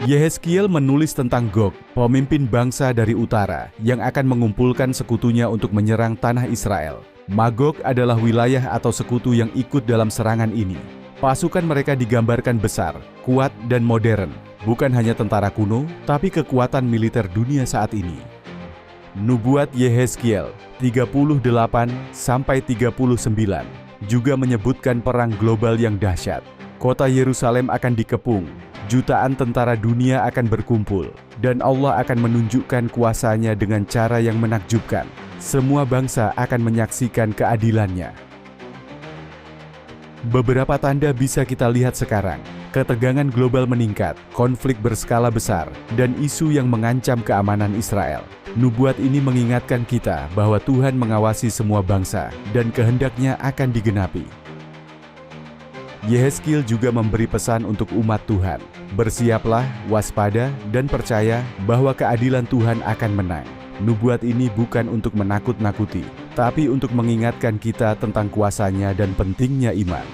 Yehezkiel menulis tentang Gog, pemimpin bangsa dari utara yang akan mengumpulkan sekutunya untuk menyerang tanah Israel. Magog adalah wilayah atau sekutu yang ikut dalam serangan ini. Pasukan mereka digambarkan besar, kuat, dan modern. Bukan hanya tentara kuno, tapi kekuatan militer dunia saat ini. Nubuat Yehezkiel 38-39 juga menyebutkan perang global yang dahsyat. Kota Yerusalem akan dikepung, jutaan tentara dunia akan berkumpul, dan Allah akan menunjukkan kuasanya dengan cara yang menakjubkan. Semua bangsa akan menyaksikan keadilannya. Beberapa tanda bisa kita lihat sekarang. Ketegangan global meningkat, konflik berskala besar, dan isu yang mengancam keamanan Israel. Nubuat ini mengingatkan kita bahwa Tuhan mengawasi semua bangsa, dan kehendaknya akan digenapi. Yehezkiel juga memberi pesan untuk umat Tuhan. Bersiaplah, waspada, dan percaya bahwa keadilan Tuhan akan menang. Nubuat ini bukan untuk menakut-nakuti, tapi untuk mengingatkan kita tentang kuasanya dan pentingnya iman.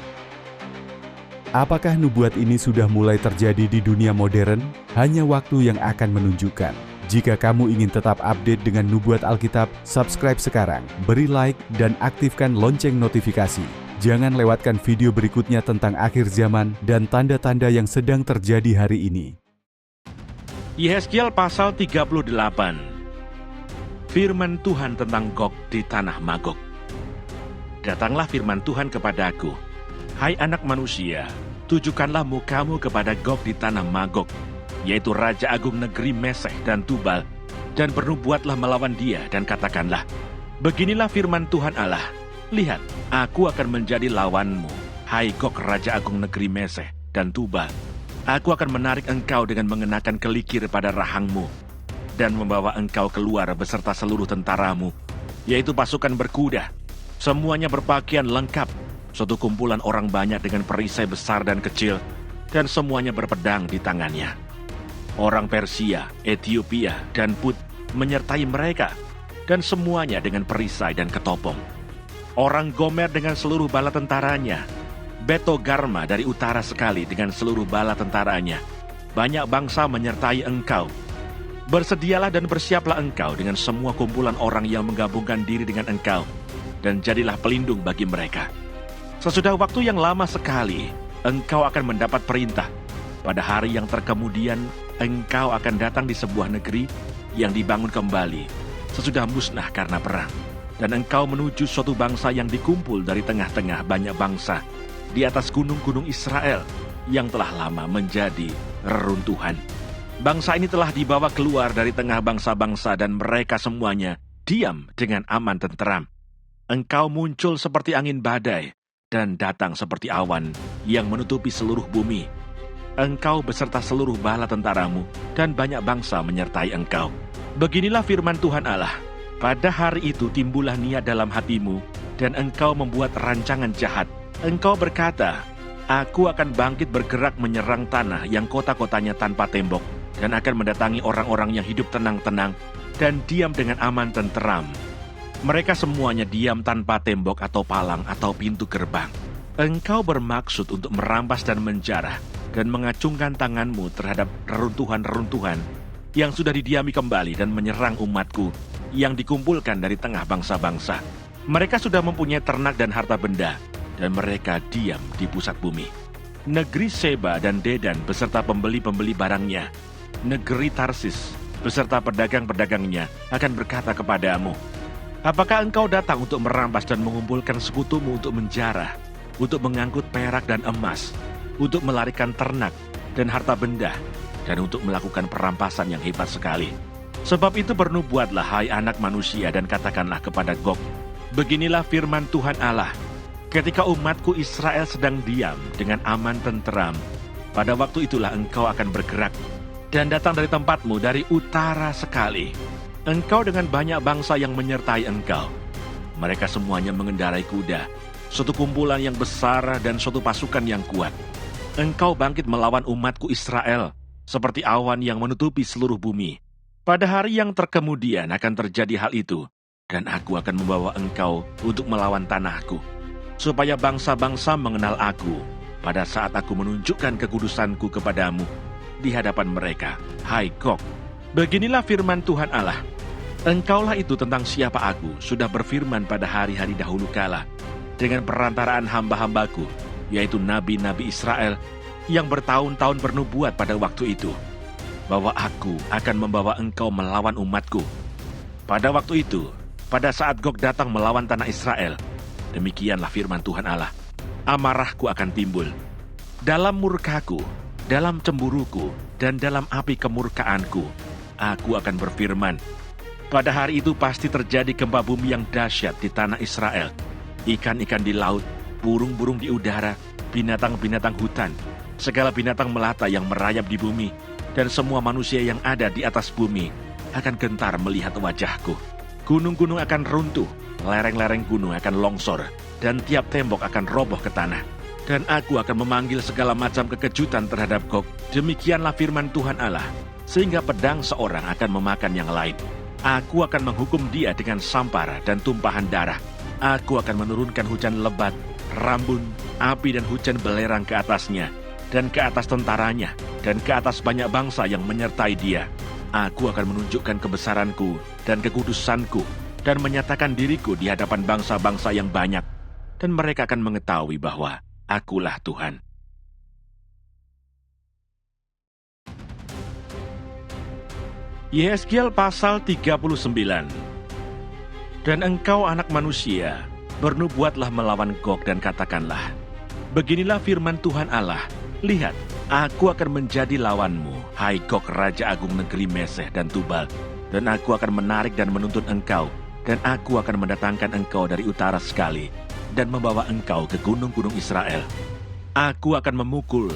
Apakah nubuat ini sudah mulai terjadi di dunia modern? Hanya waktu yang akan menunjukkan. Jika kamu ingin tetap update dengan nubuat Alkitab, subscribe sekarang, beri like, dan aktifkan lonceng notifikasi. Jangan lewatkan video berikutnya tentang akhir zaman dan tanda-tanda yang sedang terjadi hari ini. Yehezkiel pasal 38. Firman Tuhan tentang Gog di tanah Magog. Datanglah firman Tuhan kepadaku, hai anak manusia, tujukanlah mukamu kepada Gog di tanah Magog, yaitu Raja Agung negeri Meseh dan Tubal, dan bernubuatlah melawan dia, dan katakanlah, beginilah firman Tuhan Allah, lihat, aku akan menjadi lawanmu, hai Gog Raja Agung negeri Meseh dan Tubal. Aku akan menarik engkau dengan mengenakan kelikir pada rahangmu, dan membawa engkau keluar beserta seluruh tentaramu, yaitu pasukan berkuda, semuanya berpakaian lengkap, suatu kumpulan orang banyak dengan perisai besar dan kecil, dan semuanya berpedang di tangannya. Orang Persia, Ethiopia, dan Put menyertai mereka, dan semuanya dengan perisai dan ketopong. Orang Gomer dengan seluruh bala tentaranya, Betogarma dari utara sekali dengan seluruh bala tentaranya. Banyak bangsa menyertai engkau. Bersedialah dan bersiaplah engkau dengan semua kumpulan orang yang menggabungkan diri dengan engkau, dan jadilah pelindung bagi mereka. Sesudah waktu yang lama sekali, engkau akan mendapat perintah. Pada hari yang terkemudian, engkau akan datang di sebuah negeri yang dibangun kembali, sesudah musnah karena perang. Dan engkau menuju suatu bangsa yang dikumpul dari tengah-tengah banyak bangsa, di atas gunung-gunung Israel, yang telah lama menjadi reruntuhan. Bangsa ini telah dibawa keluar dari tengah bangsa-bangsa, dan mereka semuanya diam dengan aman tenteram. Engkau muncul seperti angin badai, dan datang seperti awan yang menutupi seluruh bumi. Engkau beserta seluruh bala tentaramu, dan banyak bangsa menyertai engkau. Beginilah firman Tuhan Allah, pada hari itu timbullah niat dalam hatimu, dan engkau membuat rancangan jahat. Engkau berkata, aku akan bangkit bergerak menyerang tanah yang kota-kotanya tanpa tembok, dan akan mendatangi orang-orang yang hidup tenang-tenang, dan diam dengan aman tenteram. Mereka semuanya diam tanpa tembok atau palang atau pintu gerbang. Engkau bermaksud untuk merampas dan menjarah, dan mengacungkan tanganmu terhadap reruntuhan-reruntuhan yang sudah didiami kembali, dan menyerang umatku yang dikumpulkan dari tengah bangsa-bangsa. Mereka sudah mempunyai ternak dan harta benda, dan mereka diam di pusat bumi. Negeri Seba dan Dedan beserta pembeli-pembeli barangnya, negeri Tarsis beserta pedagang-pedagangnya akan berkata kepadamu, apakah engkau datang untuk merampas dan mengumpulkan sekutumu untuk menjarah, untuk mengangkut perak dan emas, untuk melarikan ternak dan harta benda, dan untuk melakukan perampasan yang hebat sekali? Sebab itu bernubuatlah, hai anak manusia, dan katakanlah kepada Gog, beginilah firman Tuhan Allah, ketika umatku Israel sedang diam dengan aman tenteram, pada waktu itulah engkau akan bergerak dan datang dari tempatmu dari utara sekali. Engkau dengan banyak bangsa yang menyertai engkau. Mereka semuanya mengendarai kuda, suatu kumpulan yang besar dan suatu pasukan yang kuat. Engkau bangkit melawan umatku Israel, seperti awan yang menutupi seluruh bumi. Pada hari yang terkemudian akan terjadi hal itu, dan aku akan membawa engkau untuk melawan tanahku, supaya bangsa-bangsa mengenal aku pada saat aku menunjukkan kekudusanku kepadamu, di hadapan mereka. Hai Gog, beginilah firman Tuhan Allah. Engkaulah itu tentang siapa aku sudah berfirman pada hari-hari dahulu kala, dengan perantaraan hamba-hambaku, yaitu nabi-nabi Israel, yang bertahun-tahun bernubuat pada waktu itu, bahwa aku akan membawa engkau melawan umatku. Pada waktu itu, pada saat Gog datang melawan tanah Israel, demikianlah firman Tuhan Allah, amarahku akan timbul. Dalam murkaku, dalam cemburuku, dan dalam api kemurkaanku, aku akan berfirman. Pada hari itu pasti terjadi gempa bumi yang dahsyat di tanah Israel. Ikan-ikan di laut, burung-burung di udara, binatang-binatang hutan, segala binatang melata yang merayap di bumi, dan semua manusia yang ada di atas bumi akan gentar melihat wajahku. Gunung-gunung akan runtuh, lereng-lereng gunung akan longsor, dan tiap tembok akan roboh ke tanah. Dan aku akan memanggil segala macam kekejutan terhadap Gog. Demikianlah firman Tuhan Allah, sehingga pedang seorang akan memakan yang lain. Aku akan menghukum dia dengan sampar dan tumpahan darah. Aku akan menurunkan hujan lebat, rambun, api dan hujan belerang ke atasnya, dan ke atas tentaranya, dan ke atas banyak bangsa yang menyertai dia. Aku akan menunjukkan kebesaranku dan kekudusanku, dan menyatakan diriku di hadapan bangsa-bangsa yang banyak, dan mereka akan mengetahui bahwa akulah Tuhan. Yehezkiel pasal 39. Dan engkau anak manusia, bernubuatlah melawan Gog dan katakanlah, beginilah firman Tuhan Allah, lihat, aku akan menjadi lawanmu, hai Gog raja agung negeri Meseh dan Tubal, dan aku akan menarik dan menuntun engkau, dan aku akan mendatangkan engkau dari utara sekali, dan membawa engkau ke gunung-gunung Israel. Aku akan memukul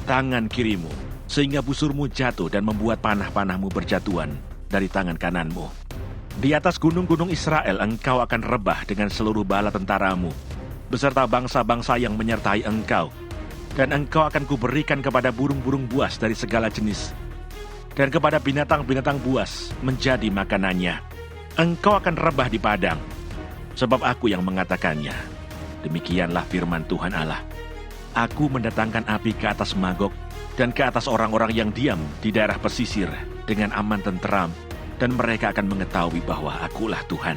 tangan kirimu, sehingga busurmu jatuh dan membuat panah-panahmu berjatuhan dari tangan kananmu. Di atas gunung-gunung Israel engkau akan rebah dengan seluruh bala tentaramu, beserta bangsa-bangsa yang menyertai engkau. Dan engkau akan kuberikan kepada burung-burung buas dari segala jenis, dan kepada binatang-binatang buas menjadi makanannya. Engkau akan rebah di padang, sebab aku yang mengatakannya. Demikianlah firman Tuhan Allah. Aku mendatangkan api ke atas Magog, dan ke atas orang-orang yang diam di daerah pesisir dengan aman tenteram, dan mereka akan mengetahui bahwa akulah Tuhan.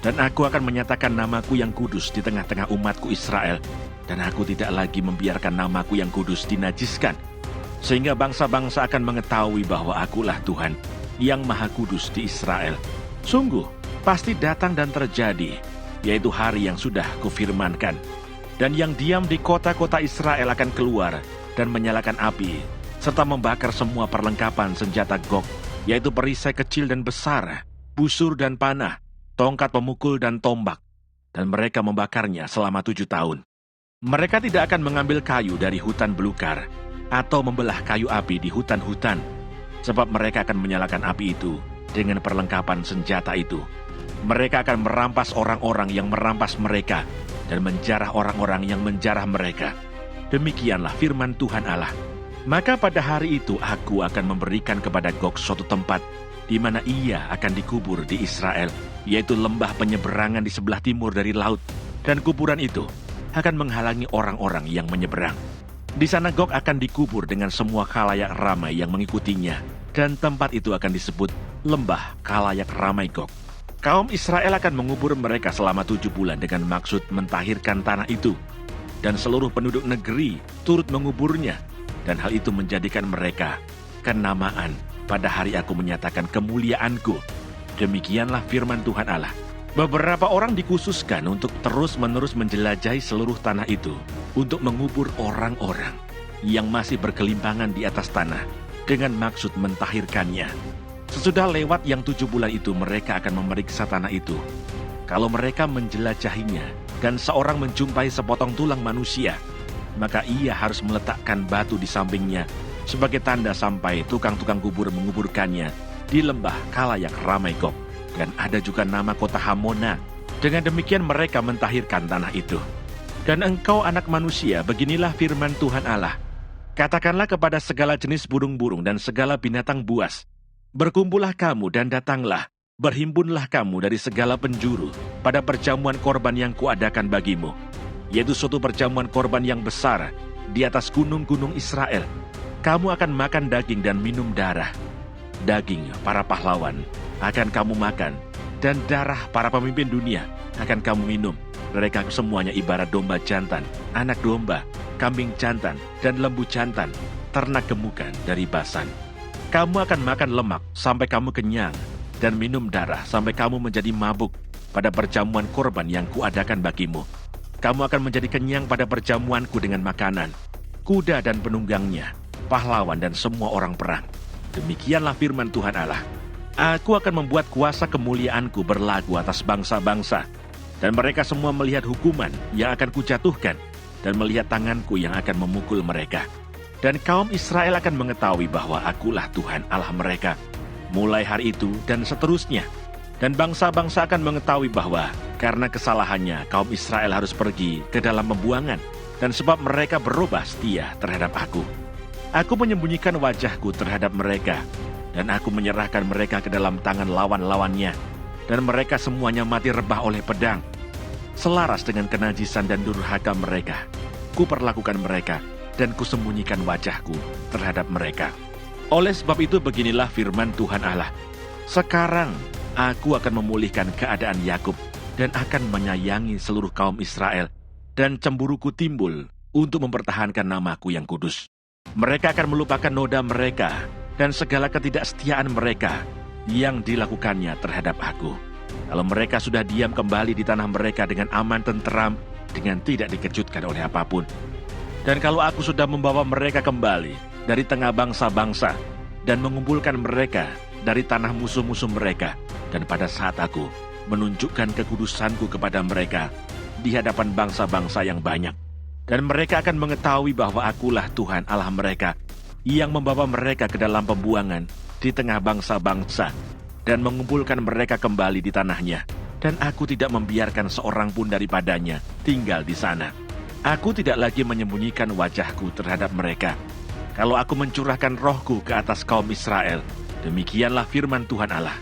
Dan aku akan menyatakan namaku yang kudus di tengah-tengah umatku Israel, dan aku tidak lagi membiarkan namaku yang kudus dinajiskan, sehingga bangsa-bangsa akan mengetahui bahwa akulah Tuhan, yang maha kudus di Israel. Sungguh, pasti datang dan terjadi, yaitu hari yang sudah kufirmankan. Dan yang diam di kota-kota Israel akan keluar dan menyalakan api, serta membakar semua perlengkapan senjata Gog, yaitu perisai kecil dan besar, busur dan panah, tongkat pemukul dan tombak, dan mereka membakarnya selama 7 tahun. Mereka tidak akan mengambil kayu dari hutan belukar, atau membelah kayu api di hutan-hutan, sebab mereka akan menyalakan api itu dengan perlengkapan senjata itu. Mereka akan merampas orang-orang yang merampas mereka, dan menjarah orang-orang yang menjarah mereka. Demikianlah firman Tuhan Allah. Maka pada hari itu aku akan memberikan kepada Gog suatu tempat di mana ia akan dikubur di Israel, yaitu lembah penyeberangan di sebelah timur dari laut, dan kuburan itu akan menghalangi orang-orang yang menyeberang. Di sana Gog akan dikubur dengan semua khalayak ramai yang mengikutinya, dan tempat itu akan disebut lembah khalayak ramai Gog. Kaum Israel akan mengubur mereka selama 7 bulan dengan maksud mentahirkan tanah itu, dan seluruh penduduk negeri turut menguburnya, dan hal itu menjadikan mereka kenamaan pada hari aku menyatakan kemuliaanku. Demikianlah firman Tuhan Allah. Beberapa orang dikhususkan untuk terus-menerus menjelajahi seluruh tanah itu, untuk mengubur orang-orang yang masih berkelimpangan di atas tanah, dengan maksud mentahirkannya. Sesudah lewat yang 7 bulan itu, mereka akan memeriksa tanah itu. Kalau mereka menjelajahinya, dan seorang menjumpai sepotong tulang manusia, maka ia harus meletakkan batu di sampingnya, sebagai tanda sampai tukang-tukang kubur menguburkannya di lembah khalayak ramai Gog. Dan ada juga nama kota Hamona. Dengan demikian mereka mentahirkan tanah itu. Dan engkau anak manusia, beginilah firman Tuhan Allah. Katakanlah kepada segala jenis burung-burung dan segala binatang buas, berkumpullah kamu dan datanglah, berhimpunlah kamu dari segala penjuru pada perjamuan korban yang kuadakan bagimu, yaitu suatu perjamuan korban yang besar di atas gunung-gunung Israel. Kamu akan makan daging dan minum darah. Daging para pahlawan akan kamu makan, dan darah para pemimpin dunia akan kamu minum. Mereka semuanya ibarat domba jantan, anak domba, kambing jantan, dan lembu jantan, ternak gemukan dari Basan. Kamu akan makan lemak sampai kamu kenyang, dan minum darah sampai kamu menjadi mabuk pada perjamuan korban yang kuadakan bagimu. Kamu akan menjadi kenyang pada perjamuanku dengan makanan, kuda dan penunggangnya, pahlawan dan semua orang perang. Demikianlah firman Tuhan Allah. Aku akan membuat kuasa kemuliaanku berlagu atas bangsa-bangsa, dan mereka semua melihat hukuman yang akan kujatuhkan, dan melihat tanganku yang akan memukul mereka. Dan kaum Israel akan mengetahui bahwa akulah Tuhan Allah mereka, mulai hari itu dan seterusnya. Dan bangsa-bangsa akan mengetahui bahwa karena kesalahannya kaum Israel harus pergi ke dalam pembuangan, dan sebab mereka berubah setia terhadap aku. Aku menyembunyikan wajahku terhadap mereka, dan aku menyerahkan mereka ke dalam tangan lawan-lawannya, dan mereka semuanya mati rebah oleh pedang. Selaras dengan kenajisan dan durhaka mereka, kuperlakukan mereka, dan kusembunyikan wajahku terhadap mereka. Oleh sebab itu beginilah firman Tuhan Allah. Sekarang aku akan memulihkan keadaan Yakub, dan akan menyayangi seluruh kaum Israel, dan cemburuku timbul untuk mempertahankan namaku yang kudus. Mereka akan melupakan noda mereka dan segala ketidaksetiaan mereka yang dilakukannya terhadap aku. Kalau mereka sudah diam kembali di tanah mereka dengan aman tenteram, dengan tidak dikejutkan oleh apapun. Dan kalau aku sudah membawa mereka kembali dari tengah bangsa-bangsa dan mengumpulkan mereka dari tanah musuh-musuh mereka, dan pada saat aku menunjukkan kekudusanku kepada mereka di hadapan bangsa-bangsa yang banyak, dan mereka akan mengetahui bahwa akulah Tuhan Allah mereka yang membawa mereka ke dalam pembuangan di tengah bangsa-bangsa dan mengumpulkan mereka kembali di tanahnya, dan aku tidak membiarkan seorang pun daripadanya tinggal di sana. Aku tidak lagi menyembunyikan wajahku terhadap mereka. Kalau aku mencurahkan rohku ke atas kaum Israel, demikianlah firman Tuhan Allah,